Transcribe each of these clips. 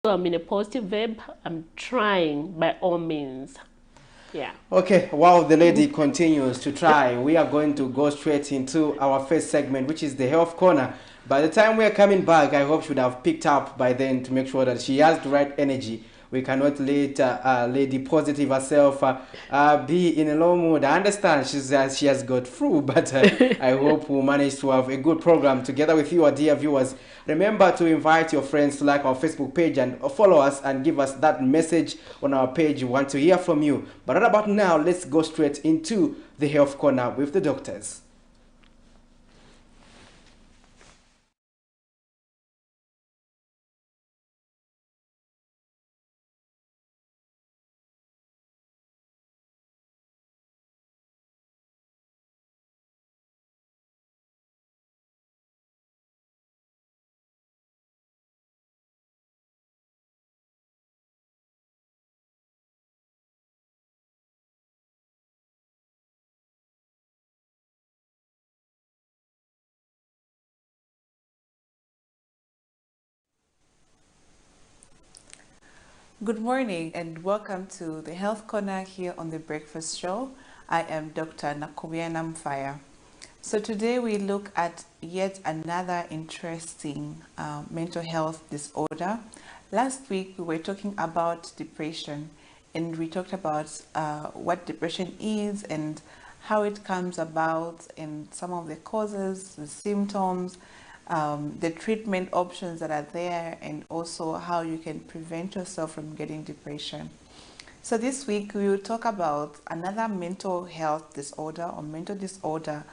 So I'm in a positive vibe. I'm trying by all means. Yeah. Okay, while the lady continues to try, we are going to go straight into our first segment, which is the health corner. By the time we are coming back, I hope she would have picked up by then to make sure that she has the right energy. We cannot let Lady Positive herself be in a low mood. I understand she has got through, but I hope we'll manage to have a good program together with you, our dear viewers. Remember to invite your friends to like our Facebook page and follow us and give us that message on our page. We want to hear from you. But right about now, let's go straight into the health corner with the doctors. Good morning and welcome to the Health Corner here on the Breakfast Show. I am Dr. Nakubiana Mfaya. So today we look at yet another interesting mental health disorder. Last week we were talking about depression and we talked about what depression is and how it comes about and some of the causes, the symptoms, the treatment options that are there, and also how you can prevent yourself from getting depression. So this week we will talk about another mental health disorder or mental disorder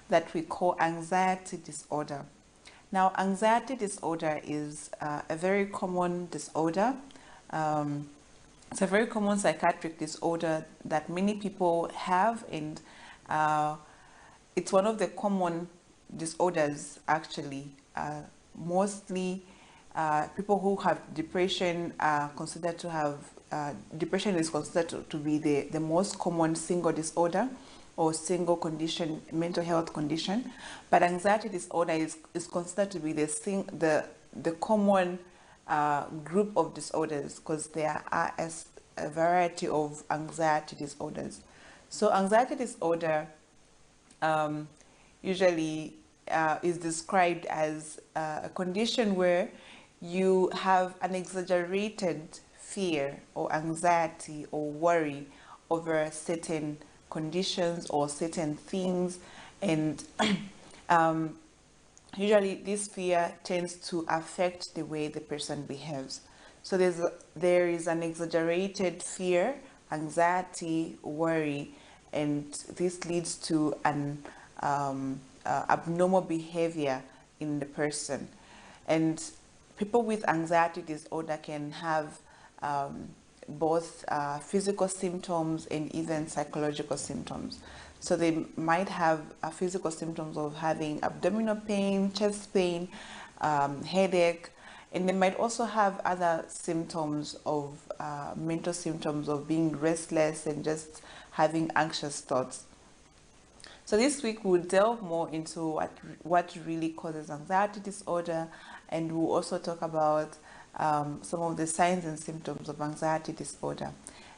that we call anxiety disorder. Now, anxiety disorder is a very common disorder. It's a very common psychiatric disorder that many people have, and it's one of the common disorders actually. Mostly people who have depression are considered to have depression is considered to be the most common single disorder or single condition, mental health condition. But anxiety disorder is considered to be the common group of disorders because there are a variety of anxiety disorders. So anxiety disorder usually is described as a condition where you have an exaggerated fear or anxiety or worry over certain conditions or certain things, and usually this fear tends to affect the way the person behaves. So there is an exaggerated fear, anxiety, worry, and this leads to an abnormal behavior in the person. And people with anxiety disorder can have both physical symptoms and even psychological symptoms. So they might have physical symptoms of having abdominal pain, chest pain, headache, and they might also have other symptoms of mental symptoms of being restless and just having anxious thoughts. So this week we'll delve more into what really causes anxiety disorder, and we'll also talk about some of the signs and symptoms of anxiety disorder.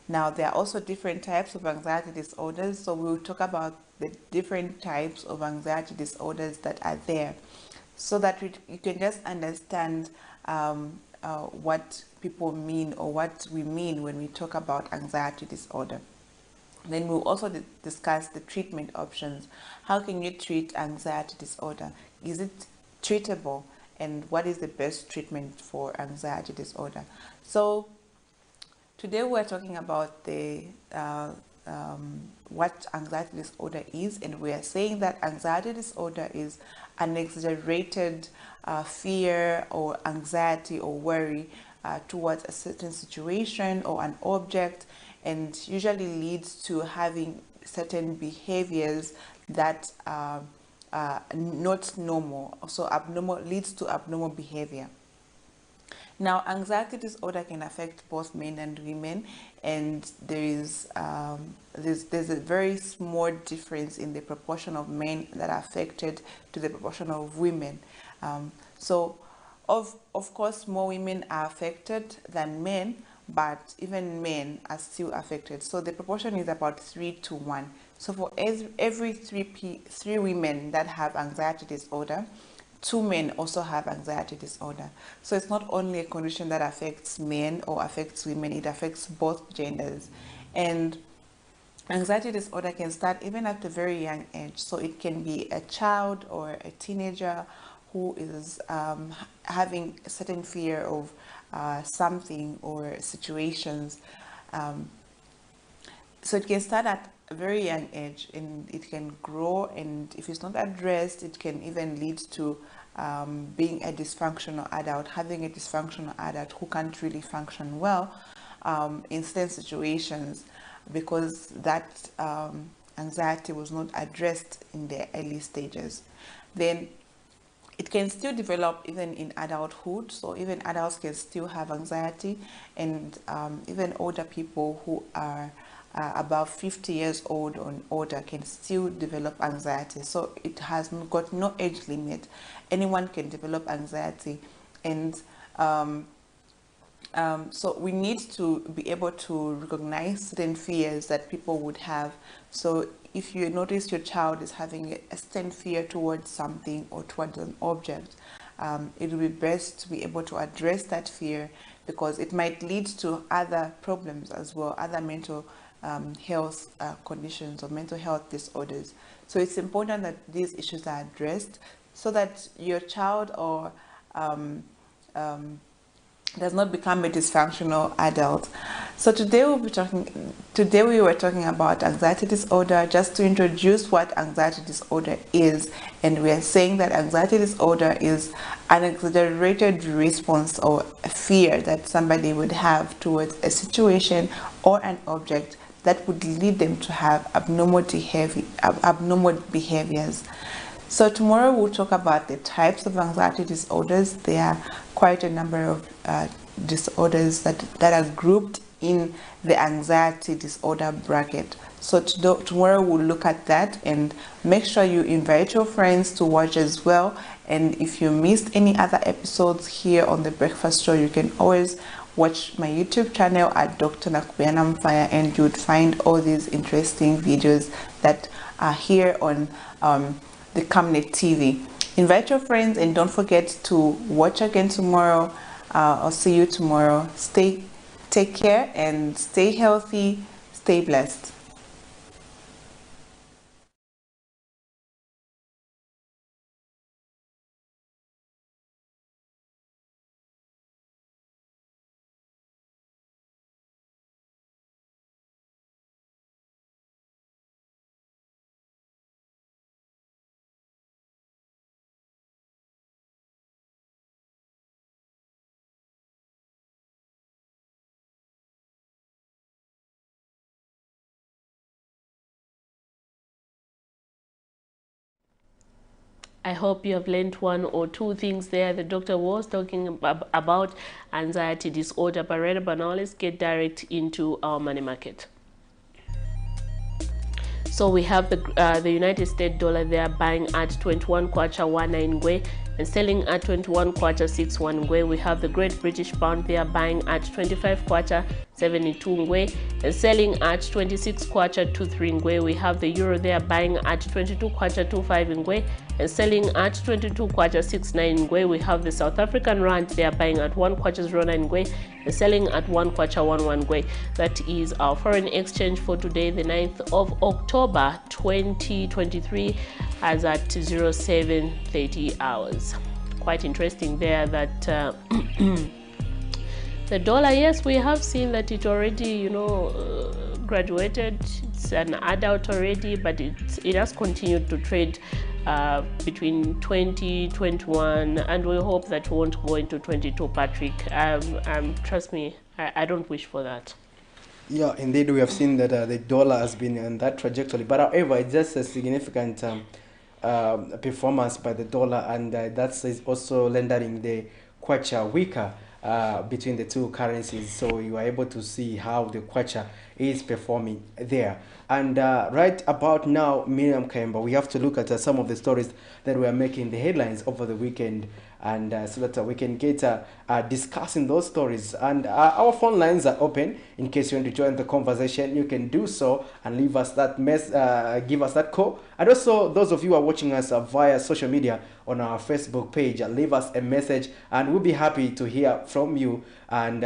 Now, there are also different types of anxiety disorders, so we'll talk about the different types of anxiety disorders that are there so that you can just understand what people mean or what we mean when we talk about anxiety disorder. Then we'll also discuss the treatment options. How can you treat anxiety disorder? Is it treatable? And what is the best treatment for anxiety disorder? So today we're talking about what anxiety disorder is, and we are saying that anxiety disorder is an exaggerated fear or anxiety or worry towards a certain situation or an object, and usually leads to having certain behaviors that are not normal, so abnormal, leads to abnormal behavior. Now, anxiety disorder can affect both men and women, and there's a very small difference in the proportion of men that are affected to the proportion of women. So Of course, more women are affected than men, but even men are still affected. So the proportion is about 3 to 1. So for every three women that have anxiety disorder, 2 men also have anxiety disorder. So it's not only a condition that affects men or affects women, it affects both genders. And anxiety disorder can start even at a very young age. So it can be a child or a teenager who is having a certain fear of something or situations. Um, so it can start at a very young age and it can grow, and if it's not addressed, it can even lead to being a dysfunctional adult, having a dysfunctional adult who can't really function well in certain situations because that anxiety was not addressed in the early stages. Then it can still develop even in adulthood, so even adults can still have anxiety, and even older people who are above 50 years old or older can still develop anxiety. So it has got no age limit. Anyone can develop anxiety, and so we need to be able to recognize certain fears that people would have. So if you notice your child is having a certain fear towards something or towards an object, it will be best to be able to address that fear, because it might lead to other problems as well, other mental health conditions or mental health disorders. So it's important that these issues are addressed so that your child or does not become a dysfunctional adult. So today we were talking about anxiety disorder, just to introduce what anxiety disorder is. And we are saying that anxiety disorder is an exaggerated response or a fear that somebody would have towards a situation or an object that would lead them to have abnormal behaviors. So tomorrow we'll talk about the types of anxiety disorders. There are quite a number of disorders that are grouped in the anxiety disorder bracket. So tomorrow we'll look at that, and make sure you invite your friends to watch as well. And if you missed any other episodes here on The Breakfast Show, you can always watch my YouTube channel at Dr. Nakubena Mfaya, and you'd find all these interesting videos that are here on the Camnet TV. Invite your friends and don't forget to watch again tomorrow. I'll see you tomorrow. Take care and stay healthy, stay blessed. I hope you have learned one or two things there. The doctor was talking about anxiety disorder, but right about now, let's get direct into our money market. So we have the United States dollar there buying at 21 kwacha 19 ngwe and selling at 21 kwacha 61 ngwe. We have the Great British Pound there buying at 25 kwacha 72 ngwe and selling at 26 kwacha 23 ngwe. We have the euro there buying at 22 kwacha 25 ngwe and selling at 22 kwacha 69 ngwe. We have the South African rand there buying at 1 kwacha 09 ngwe and selling at 1 kwacha 11 ngwe. That is our foreign exchange for today, the 9th of October 2023, as at 07:30 hours. Quite interesting there that the dollar, yes, we have seen that it already, graduated. It's an adult already, but it has continued to trade between 20, 21, and we hope that we won't go into 22, Patrick. Trust me, I don't wish for that. Yeah, indeed, we have seen that the dollar has been on that trajectory, but however, it's just a significant performance by the dollar, and that's also rendering the kwacha weaker between the two currencies. So you are able to see how the kwacha is performing there. And right about now, Miriam Kemba, we have to look at some of the stories that were making the headlines over the weekend. and so that we can get discussing those stories. And our phone lines are open. In case you want to join the conversation, you can do so and leave us that give us that call. And also, those of you who are watching us via social media on our Facebook page, leave us a message, and we'll be happy to hear from you. And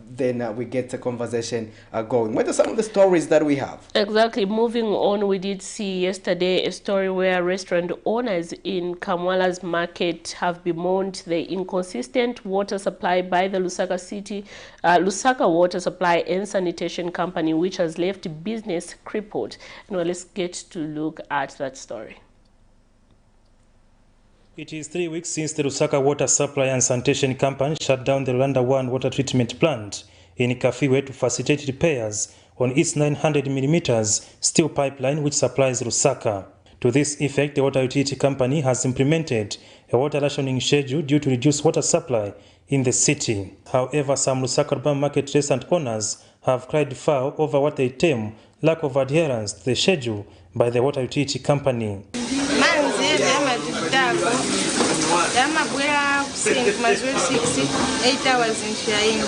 then we get the conversation going. What are some of the stories that we have? Exactly. Moving on, we did see yesterday a story where restaurant owners in Kamwala's market have bemoaned the inconsistent water supply by the Lusaka Water Supply and Sanitation Company, which has left business crippled. Now let's get to look at that story. It is 3 weeks since the Lusaka Water Supply and Sanitation Company shut down the Rwanda 1 water treatment plant in Kafiwe to facilitate repairs on its 900mm steel pipeline which supplies Lusaka. To this effect, the water utility company has implemented a water rationing schedule due to reduce water supply in the city. However, some Lusaka urban market restaurant owners have cried foul over what they term lack of adherence to the schedule by the water utility company. Yamabwera kusenga mazwe 6 8 hours nshayini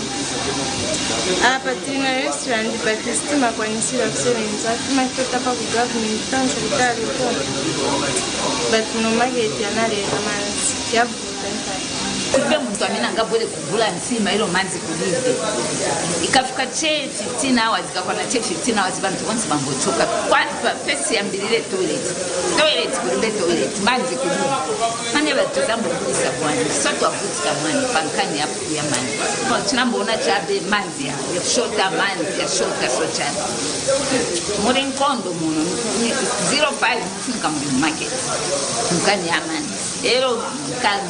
apa tina restaurant but stima kwa nisira kusebenza tumafika pa ku government council tali ko but no market yanaleta manzi yavuta kumbe muntu amene angabwere kugula nsima ilo manzi kulibe ikafika che 15 hours ikakwana che 15 hours bantu bonse bambochoka kwa first yambilire toilet kulibe toilet manzi kulibe manje batuzambo kulisa kwani soto avutika mani pankani hapo ya mani kwa tunamboona chabe manzi ya shota manzi ya shota socha muri nkondo muno 05 mfunga mu market mkani ya mani ero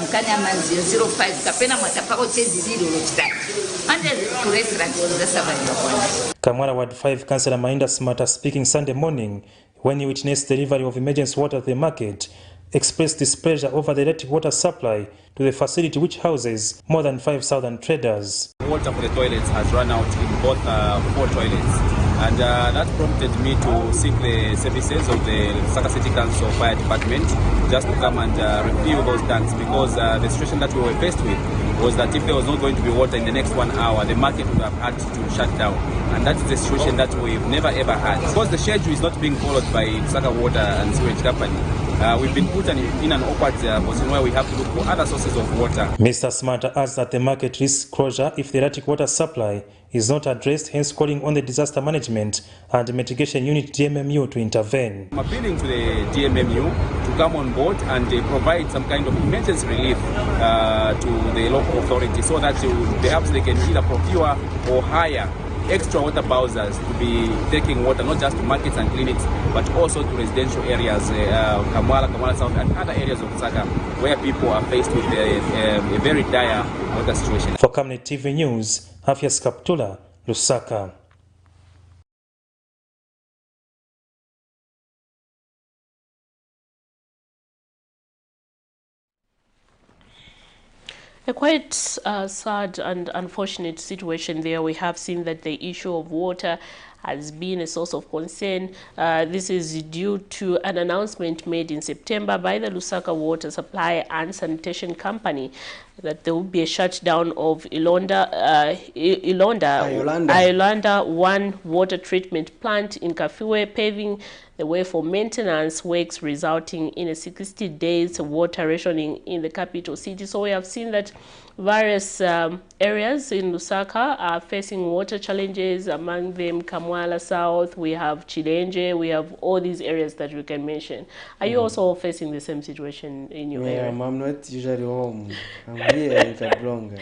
mkani ya manzi 05 kapena mwatapako chezililo lokitaki ande ku restaurant za sabani wakwana. Kamwala Ward 5 Councillor Mainda Smata, speaking Sunday morning when he witnessed the delivery of emergency water at the market, expressed displeasure over the erratic water supply to the facility which houses more than 5,000 traders. Water for the toilets has run out in both 4 toilets, and that prompted me to seek the services of the Lusaka City Council Fire Department just to come and review those tanks, because the situation that we were faced with was that if there was not going to be water in the next 1 hour, the market would have had to shut down. And that's the situation that we've never ever had. Because the schedule is not being followed by Lusaka Water and Sewage Company, we've been put in an awkward position where we have to look for other sources of water. Mr. Smata adds that the market risks closure if the erratic water supply is not addressed, hence calling on the Disaster Management and Mitigation Unit DMMU to intervene. I'm appealing to the DMMU to come on board and provide some kind of emergency relief to the local authority, so that perhaps they can either procure or hire extra water bowsers to be taking water not just to markets and clinics but also to residential areas, Kamwala South and other areas of Lusaka where people are faced with a very dire water situation. For Camnet TV News, Hafias Kaptula, Lusaka. A quite sad and unfortunate situation there. We have seen that the issue of water has been a source of concern. This is due to an announcement made in September by the Lusaka Water Supply and Sanitation Company that there will be a shutdown of Ilonda 1 water treatment plant in Kafiwe, paving the way for maintenance works resulting in a 60 days water rationing in the capital city. So we have seen that various areas in Lusaka are facing water challenges, among them Kamwala South, we have Chilenje, we have all these areas that we can mention. Are you also facing the same situation in your area? I'm not usually home. I'm here in Kablonga.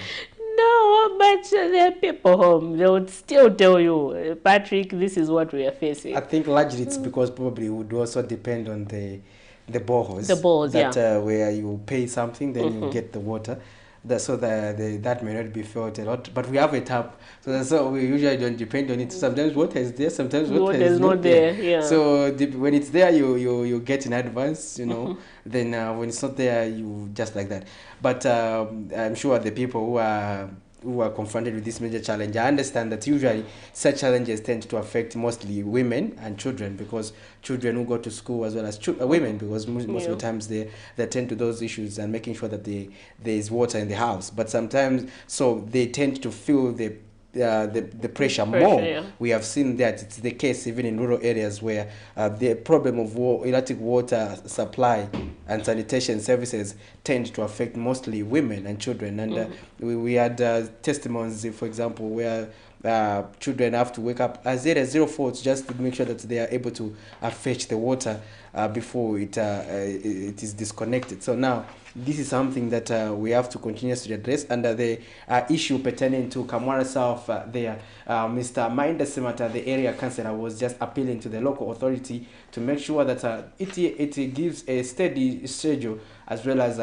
No, but there are people home. They would still tell you, Patrick, this is what we are facing. I think largely it's because probably it would also depend on the boreholes. The boreholes, yeah. Where you pay something, then you get the water. That may not be felt a lot, but we have a tap, so we usually don't depend on it. Sometimes water is there, sometimes water is not there. Yeah. So when it's there, you get in advance, you know. Then when it's not there, you just like that. But I'm sure the people who are who are confronted with this major challenge, I understand that usually such challenges tend to affect mostly women and children, because children who go to school as well as women, because most of the times they tend to those issues and making sure that there is water in the house. But sometimes, so they tend to feel the pressure more. Yeah. We have seen that it's the case even in rural areas where the problem of erratic water supply and sanitation services tend to affect mostly women and children. And we had testimonies, for example, where children have to wake up as late as 04 just to make sure that they are able to fetch the water before it is disconnected. So now this is something that we have to continuously address. Under the issue pertaining to Kamwara South, Mr. Mainda Semata, the area councillor, was just appealing to the local authority to make sure that it gives a steady schedule, as well as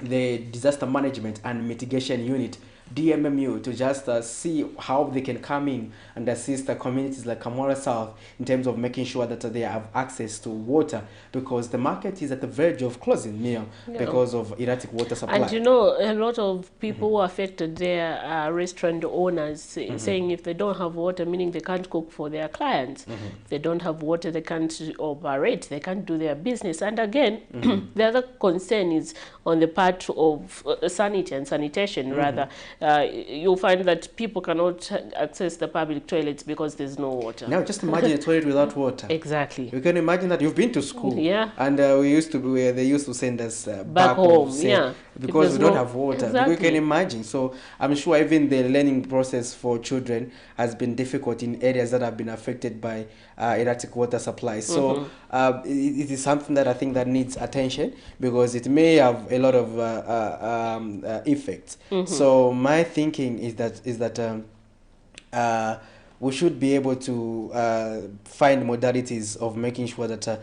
the disaster management and mitigation unit, DMMU, to just see how they can come in and assist the communities like Kamwara South in terms of making sure that they have access to water, because the market is at the verge of closing now because of erratic water supply. And you know, a lot of people who are affected there are restaurant owners saying if they don't have water, meaning they can't cook for their clients. If they don't have water, they can't operate, they can't do their business. And again, the other concern is on the part of sanity and sanitation, rather. You'll find that people cannot access the public toilets because there's no water. Now, just imagine a toilet without water. Exactly. You can imagine that. You've been to school. Yeah. And we used to be where they used to send us back home. Because we don't have water. Exactly. You can imagine. So I'm sure even the learning process for children has been difficult in areas that have been affected by erratic water supply. So it is something that I think that needs attention, because it may have a lot of effects. So my thinking is that we should be able to find modalities of making sure that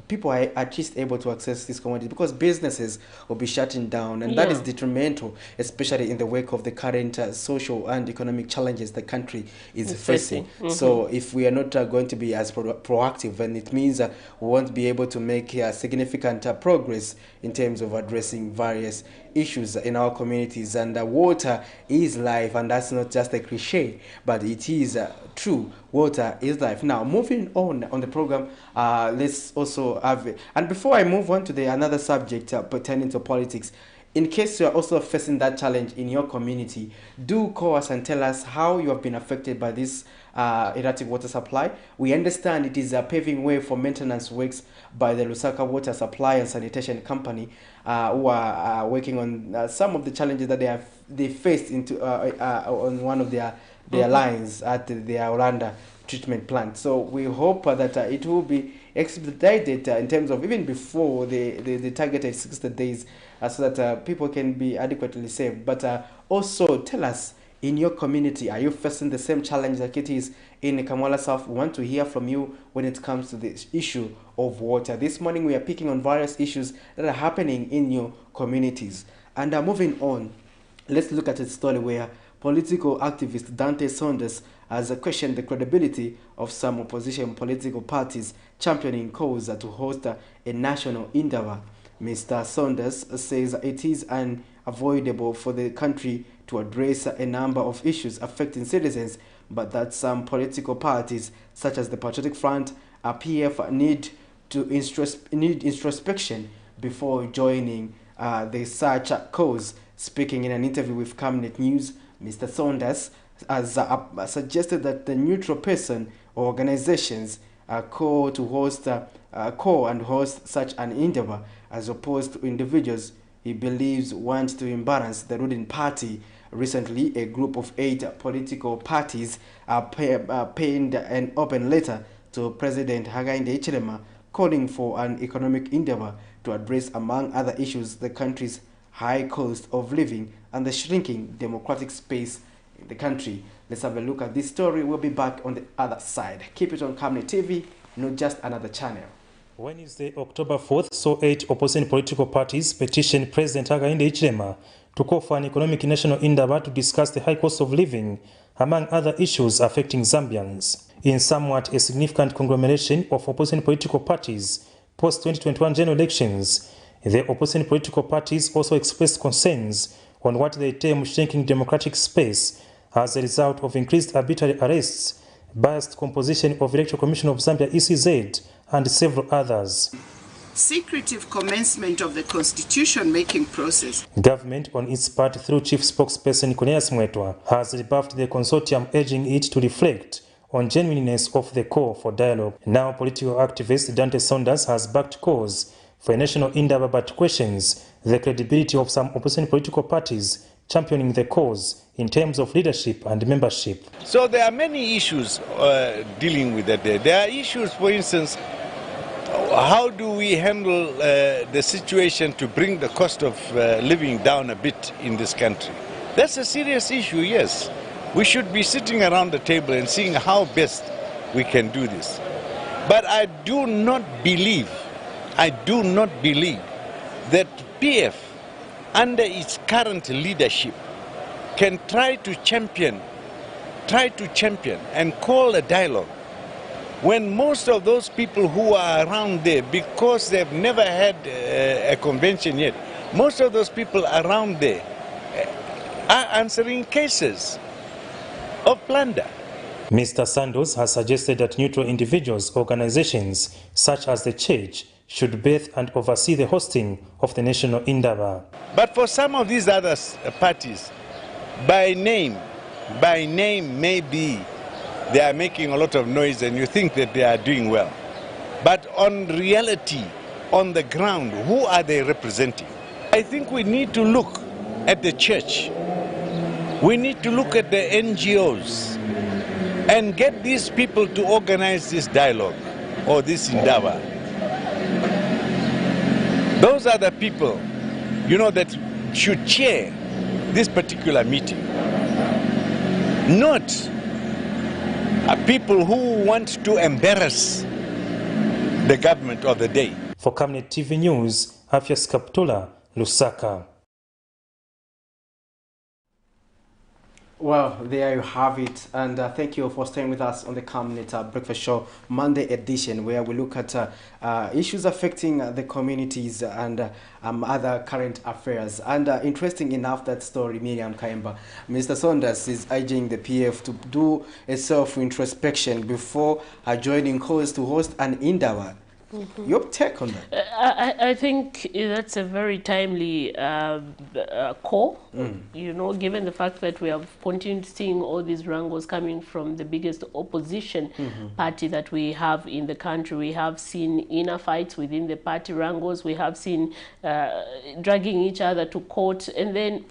people are at least able to access these commodities, because businesses will be shutting down, and that is detrimental, especially in the wake of the current social and economic challenges the country is facing. So if we are not going to be as proactive, then it means we won't be able to make significant progress in terms of addressing various issues in our communities. And water is life, and that's not just a cliche, but it is true. Water is life. Now, moving on the program, let's also have it. And before I move on to another subject pertaining to politics, in case you are also facing that challenge in your community, do call us and tell us how you have been affected by this erratic water supply. We understand it is paving way for maintenance works by the Lusaka Water Supply and Sanitation Company, who are working on some of the challenges that they faced on one of their lines at their Orlando treatment plant. So we hope that it will be expedited in terms of even before the targeted 60 days, so that people can be adequately saved. But also tell us, in your community, are you facing the same challenge like it is in Kamwara South? We want to hear from you when it comes to this issue of water. This morning we are picking on various issues that are happening in your communities. And moving on, let's look at a story where political activist Dante Saunders has questioned the credibility of some opposition political parties championing calls to host a national endeavor. Mr. Saunders says it is unavoidable for the country to address a number of issues affecting citizens, but that some political parties, such as the Patriotic Front, PF, need introspection before joining the such cause. Speaking in an interview with Camnet News, Mr. Saunders has suggested that the neutral person or organizations call and host such an endeavor, as opposed to individuals he believes want to imbalance the ruling party. Recently, a group of 8 political parties penned an open letter to President Hakainde Hichilema calling for an economic endeavor to address, among other issues, the country's high cost of living and the shrinking democratic space in the country. Let's have a look at this story. We'll be back on the other side. Keep it on Camnet TV, not just another channel. Wednesday, October 4th, saw 8 opposing political parties petition President Hakainde Hichilema to call for an economic national endeavor to discuss the high cost of living, among other issues affecting Zambians. In somewhat a significant conglomeration of opposing political parties post-2021 general elections, the opposing political parties also expressed concerns on what they term shrinking democratic space as a result of increased arbitrary arrests, biased composition of Electoral Commission of Zambia ECZ, and several others. Secretive commencement of the constitution-making process. Government, on its part, through Chief Spokesperson Cornelius Mwetwa, has rebuffed the consortium, urging it to reflect on genuineness of the call for dialogue. Now, political activist Dante Saunders has backed calls for a national indaba, but questions the credibility of some opposition political parties championing the cause in terms of leadership and membership. So there are many issues dealing with that. There are issues, for instance, how do we handle the situation to bring the cost of living down a bit in this country? That's a serious issue, yes. We should be sitting around the table and seeing how best we can do this. But I do not believe that PF, under its current leadership, can try to champion and call a dialogue when most of those people who are around there, because they've never had a convention yet, most of those people around there are answering cases of plunder. Mr. Sandos has suggested that neutral individuals, organizations such as the church, should birth and oversee the hosting of the national indaba. But for some of these other parties, by name maybe they are making a lot of noise and you think that they are doing well. But on reality, on the ground, who are they representing? I think we need to look at the church. We need to look at the NGOs and get these people to organize this dialogue or this indaba. Those are the people, that should chair this particular meeting. Not people who want to embarrass the government of the day. For Camnet TV News, Afias Kaptula, Lusaka. Well, there you have it, and thank you for staying with us on the Camnet Breakfast Show Monday edition, where we look at issues affecting the communities and other current affairs. And interesting enough, that story, Miriam Kaimba, Mr. Saunders is urging the PF to do a self-introspection before joining calls to host an indaba. Your take on that? I think that's a very timely call, given the fact that we have continued seeing all these wrangles coming from the biggest opposition party that we have in the country. We have seen inner fights within the party wrangles. We have seen dragging each other to court, and then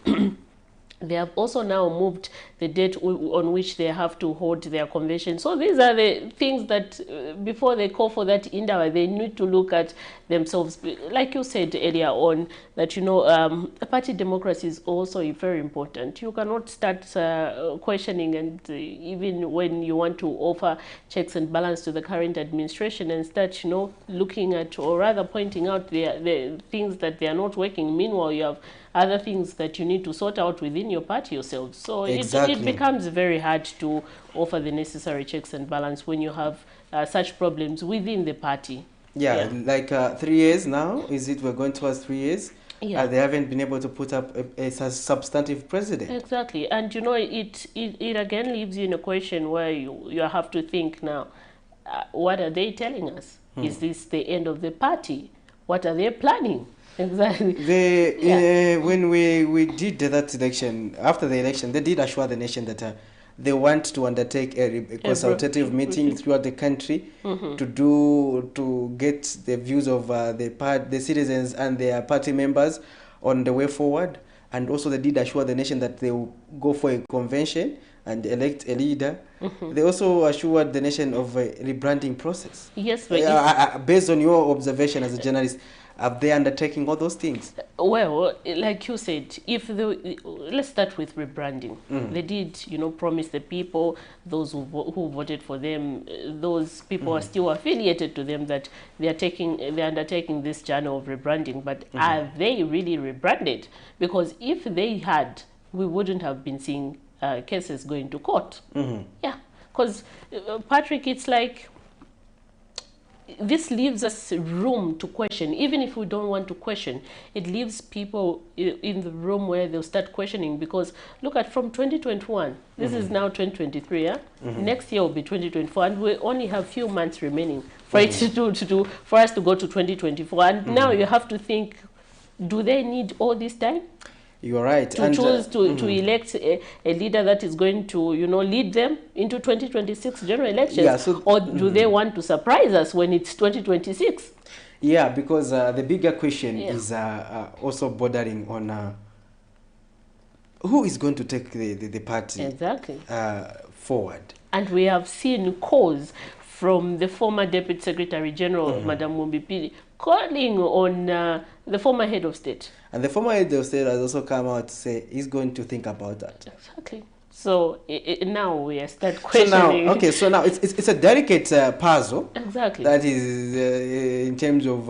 they have also now moved the date on which they have to hold their convention. So these are the things that before they call for that indaba, they need to look at themselves. Like you said earlier on, that party democracy is also very important. You cannot start questioning, and even when you want to offer checks and balance to the current administration, and start looking at, or rather pointing out the things that they are not working. Meanwhile, you have other things that you need to sort out within your party yourselves. So exactly. It becomes very hard to offer the necessary checks and balance when you have such problems within the party. Yeah, like 3 years now, is it? We're going towards 3 years. Yeah. They haven't been able to put up a substantive president. Exactly. And it again leaves you in a question where you have to think now, what are they telling us? Is this the end of the party? What are they planning? Exactly. When we did that election, after the election, they did assure the nation that they want to undertake a consultative meeting throughout the country to get the views of the citizens and their party members on the way forward. And also they did assure the nation that they will go for a convention and elect a leader. They also assured the nation of a rebranding process. Yes, but based on your observation as a journalist, are they undertaking all those things? Well, like you said, let's start with rebranding. They did, promise the people, those who voted for them, those people are still affiliated to them, that they're undertaking this journey of rebranding. But are they really rebranded? Because if they had, we wouldn't have been seeing cases going to court. Yeah, because Patrick, it's like, this leaves us room to question. Even if we don't want to question, it leaves people in the room where they'll start questioning. Because look at from 2021, this is now 2023. Yeah, next year will be 2024, and we only have few months remaining for it for us to go to 2024. And now you have to think, do they need all this time? You're right. To choose to elect a leader that is going to, lead them into 2026 general elections? Yeah, so, or do they want to surprise us when it's 2026? Yeah, because the bigger question is also bordering on who is going to take the party forward. And we have seen calls from the former Deputy Secretary General, Madam Mumbipili, calling on the former head of state. And the former head of state has also come out to say he's going to think about that. Exactly. So now we start questioning. So now it's a delicate puzzle. Exactly. That is in terms of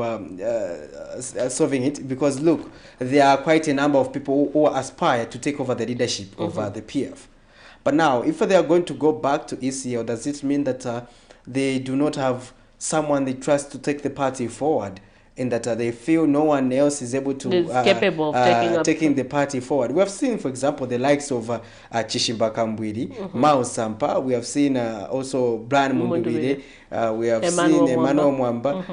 solving it, because look, there are quite a number of people who aspire to take over the leadership of the PF. But now, if they are going to go back to ECL, does it mean that they do not have someone they trust to take the party forward, and that they feel no one else is able to capable of taking the party forward? We have seen, for example, the likes of Chishimba Kambwiri, Mao Sampa. We have seen also Brian Mundubile. We have seen Emmanuel Mwamba,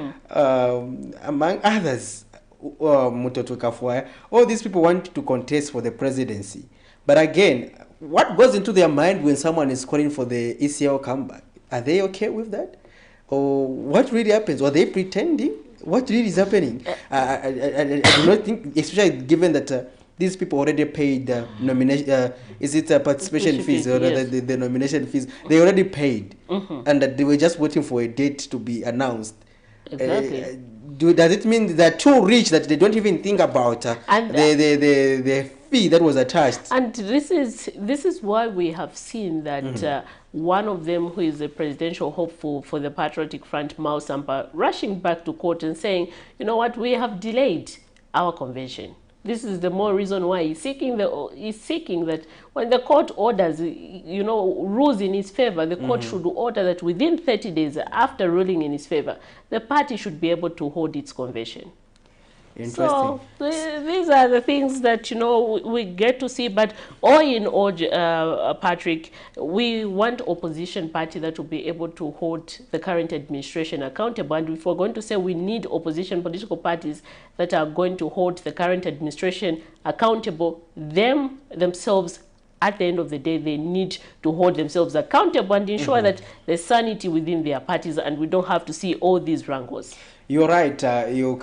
among others, Mutoto Kafuaya. All these people want to contest for the presidency. But again, what goes into their mind when someone is calling for the ECL comeback? Are they okay with that? Or what really happens? Or are they pretending? What really is happening? I do not think, especially given that these people already paid nomination, is it participation fees or the nomination fees? They already paid, and that they were just waiting for a date to be announced. Exactly. Does it mean they're too rich that they don't even think about the fee that was attached? And this is why we have seen that one of them, who is a presidential hopeful for the Patriotic Front, Mao Sampa, rushing back to court and saying, you know what, we have delayed our convention. This is the more reason why he's seeking that when the court orders, rules in his favor, the court should order that within 30 days after ruling in his favor, the party should be able to hold its convention. Interesting. So these are the things that we get to see. But all in all, Patrick, we want opposition party that will be able to hold the current administration accountable. And if we're going to say we need opposition political parties that are going to hold the current administration accountable, themselves, at the end of the day, they need to hold themselves accountable and ensure that there's sanity within their parties, and we don't have to see all these wrangles. You're right. You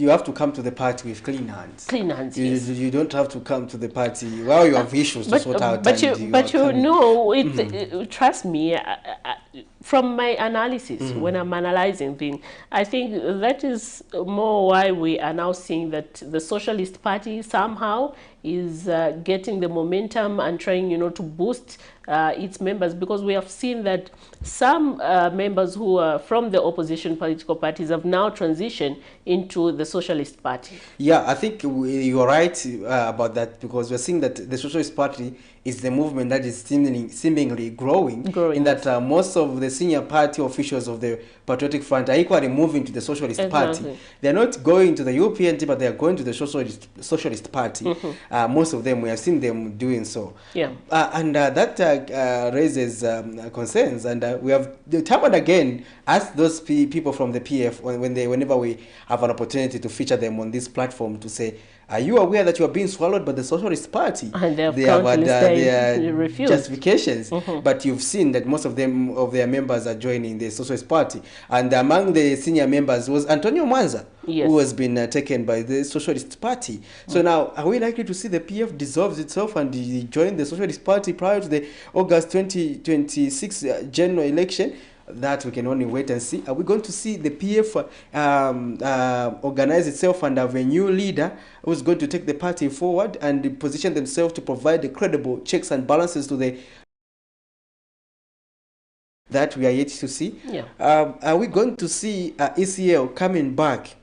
have to come to the party with clean hands. Clean hands. You don't have to come to the party while you have issues to sort out. Trust me. From my analysis, when I'm analyzing things, I think that is more why we are now seeing that the Socialist Party somehow is getting the momentum and trying, to boost its members, because we have seen that some members who are from the opposition political parties have now transitioned into the Socialist Party. Yeah, I think you're right about that, because we're seeing that the Socialist Party is the movement that is seemingly growing in that most of the senior party officials of the Patriotic Front are equally moving to the Socialist Party. They're not going to the UPNT, but they're going to the Socialist Party. Most of them, we have seen them doing so. Yeah. And that raises concerns. And we have time and again asked those people from the PF whenever we have an opportunity to feature them on this platform to say, are you aware that you are being swallowed by the Socialist Party? And they have their justifications. But you've seen that most of their members are joining the Socialist Party. And among the senior members was Antonio Mwanza, who has been taken by the Socialist Party. So now, are we likely to see the PF dissolves itself and join the Socialist Party prior to the August 2026 general election? That we can only wait and see. Are we going to see the PF organize itself and have a new leader who's going to take the party forward and position themselves to provide the credible checks and balances to the that we are yet to see? Yeah. Are we going to see ECL coming back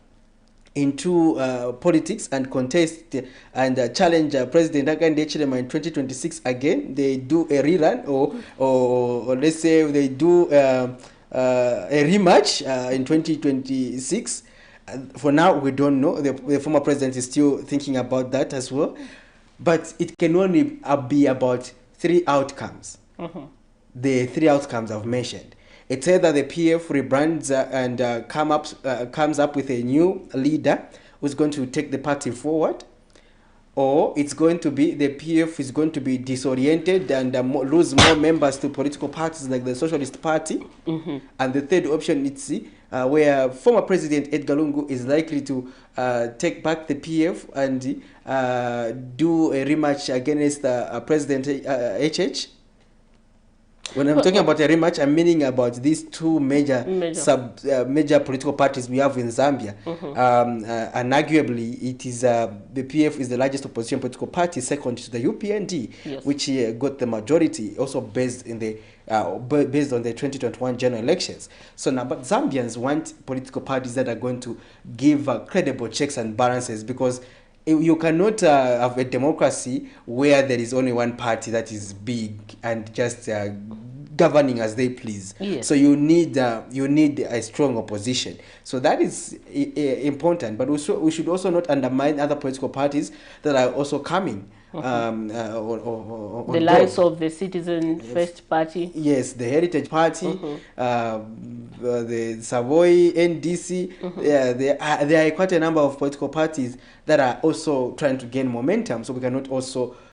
into politics and contest and challenge President Hakainde Hichilema in 2026 again? They do a rerun, or let's say they do a rematch in 2026. For now, we don't know. The former president is still thinking about that as well. But it can only be about 3 outcomes. The 3 outcomes I've mentioned. It's either the PF rebrands and comes up with a new leader who's going to take the party forward, or it's going to be the PF is going to be disoriented and lose more members to political parties like the Socialist Party. And the third option is where former President Edgar Lungu is likely to take back the PF and do a rematch against President HH. When I'm talking about a rematch, I'm meaning about these 2 major political parties we have in Zambia. And arguably, it is the PF is the largest opposition political party, second to the UPND, which got the majority, also based on the 2021 general elections. So now, but Zambians want political parties that are going to give credible checks and balances, because you cannot have a democracy where there is only one party that is big and just governing as they please. So you need a strong opposition. So that is important. But we should also not undermine other political parties that are also coming. The likes of the Citizen First Party. Yes, the Heritage Party, the Savoy, NDC. There are quite a number of political parties that are also trying to gain momentum. So we cannot also